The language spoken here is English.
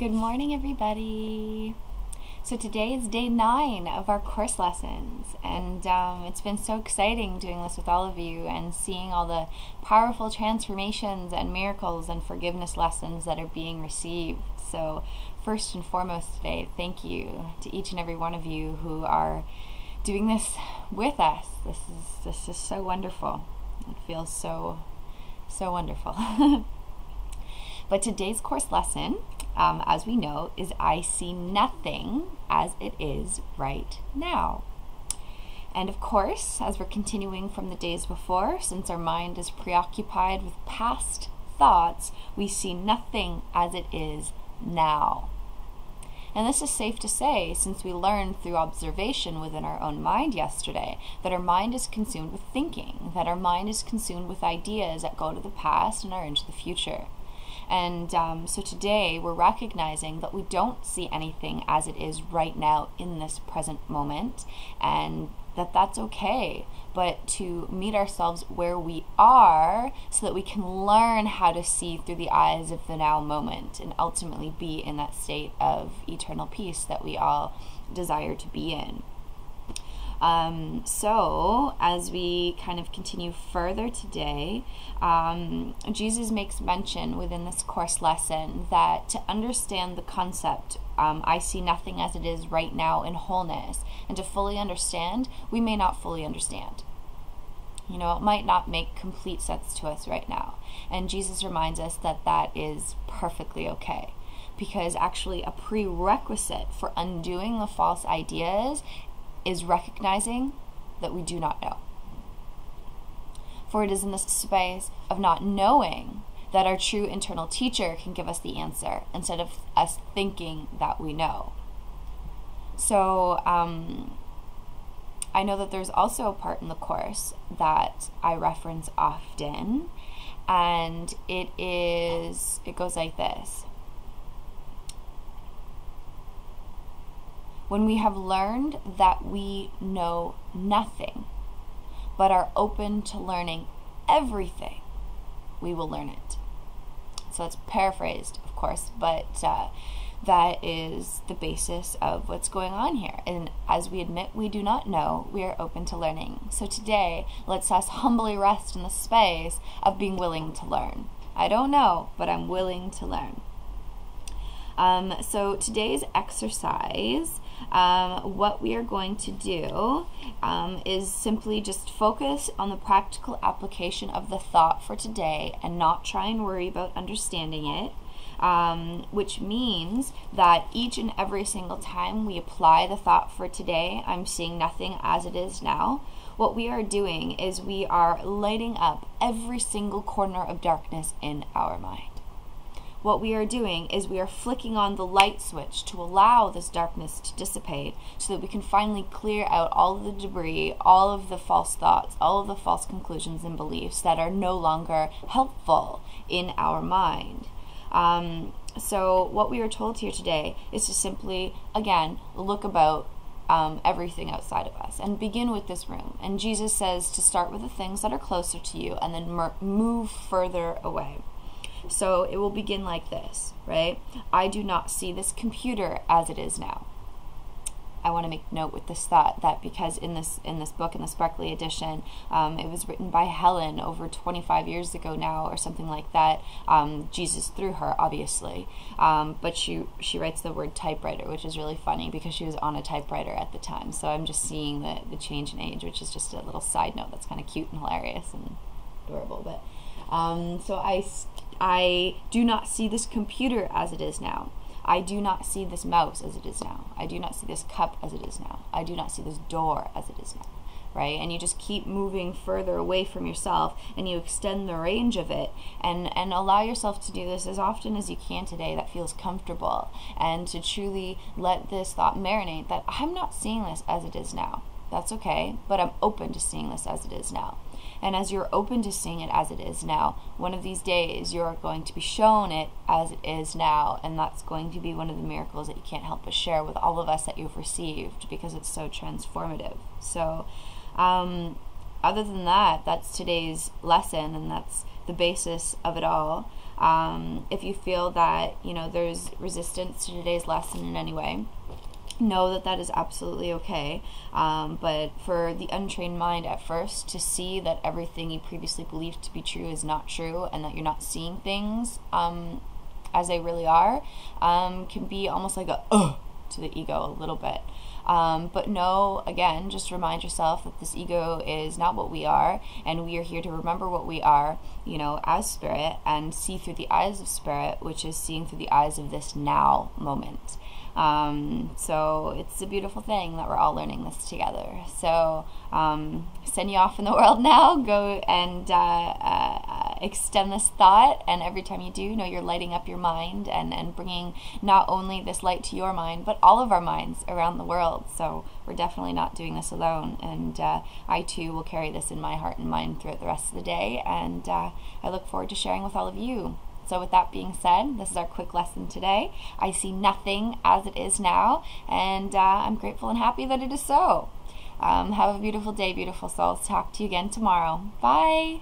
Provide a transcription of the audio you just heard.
Good morning, everybody. So today is day 9 of our course lessons, and it's been so exciting doing this with all of you and seeing all the powerful transformations and miracles and forgiveness lessons that are being received. So first and foremost today, thank you to each and every one of you who are doing this with us. This is so wonderful. It feels so wonderful. But today's course lesson, as we know, is I see nothing as it is right now. And of course, as we're continuing from the days before, since our mind is preoccupied with past thoughts, we see nothing as it is now. And this is safe to say, since we learned through observation within our own mind yesterday that our mind is consumed with thinking, that our mind is consumed with ideas that go to the past and are into the future. And so today we're recognizing that we don't see anything as it is right now in this present moment, and that's okay, but to meet ourselves where we are so that we can learn how to see through the eyes of the now moment and ultimately be in that state of eternal peace that we all desire to be in. So as we kind of continue further today, Jesus makes mention within this course lesson that to understand the concept, I see nothing as it is right now in wholeness, and to fully understand, we may not fully understand. You know, it might not make complete sense to us right now. And Jesus reminds us that that is perfectly okay. Because actually a prerequisite for undoing the false ideas is recognizing that we do not know. For it is in this space of not knowing that our true internal teacher can give us the answer instead of us thinking that we know. So I know that there's also a part in the course that I reference often, and it goes like this. When we have learned that we know nothing, but are open to learning everything, we will learn it. So it's paraphrased, of course, but that is the basis of what's going on here. And as we admit we do not know, we are open to learning. So today, let's us humbly rest in the space of being willing to learn. I don't know, but I'm willing to learn. So today's exercise, what we are going to do is simply just focus on the practical application of the thought for today and not try and worry about understanding it, which means that each and every single time we apply the thought for today, I'm seeing nothing as it is now, what we are doing is we are lighting up every single corner of darkness in our mind. What we are doing is we are flicking on the light switch to allow this darkness to dissipate so that we can finally clear out all of the debris, all of the false thoughts, all of the false conclusions and beliefs that are no longer helpful in our mind. So what we are told here today is to simply, again, look about everything outside of us and begin with this room. And Jesus says to start with the things that are closer to you and then move further away. So it will begin like this, right? I do not see this computer as it is now. I want to make note with this thought that because in this book, in the Sparkly edition, it was written by Helen over 25 years ago now or something like that. Jesus through her, obviously. But she writes the word typewriter, which is really funny because she was on a typewriter at the time. So I'm just seeing the change in age, which is just a little side note that's kind of cute and hilarious and adorable. But so I do not see this computer as it is now. I do not see this mouse as it is now. I do not see this cup as it is now. I do not see this door as it is now, right? And you just keep moving further away from yourself and you extend the range of it and allow yourself to do this as often as you can today that feels comfortable, and to truly let this thought marinate that I'm not seeing this as it is now. That's okay, but I'm open to seeing this as it is now. And as you're open to seeing it as it is now, one of these days you're going to be shown it as it is now, and that's going to be one of the miracles that you can't help but share with all of us that you've received because it's so transformative. So other than that, that's today's lesson, and that's the basis of it all. If you feel that, there's resistance to today's lesson in any way, know that that is absolutely okay. But for the untrained mind at first to see that everything you previously believed to be true is not true, and that you're not seeing things as they really are, can be almost like a to the ego a little bit. But no, again, just remind yourself that this ego is not what we are, and we are here to remember what we are, as spirit, and see through the eyes of spirit, which is seeing through the eyes of this now moment. So it's a beautiful thing that we're all learning this together. So send you off in the world now. Go and extend this thought, and every time you do, you're lighting up your mind and bringing not only this light to your mind, but all of our minds around the world. So we're definitely not doing this alone, and I too will carry this in my heart and mind throughout the rest of the day, and I look forward to sharing with all of you. So with that being said, this is our quick lesson today. I see nothing as it is now, and I'm grateful and happy that it is so. Have a beautiful day, beautiful souls. Talk to you again tomorrow. Bye.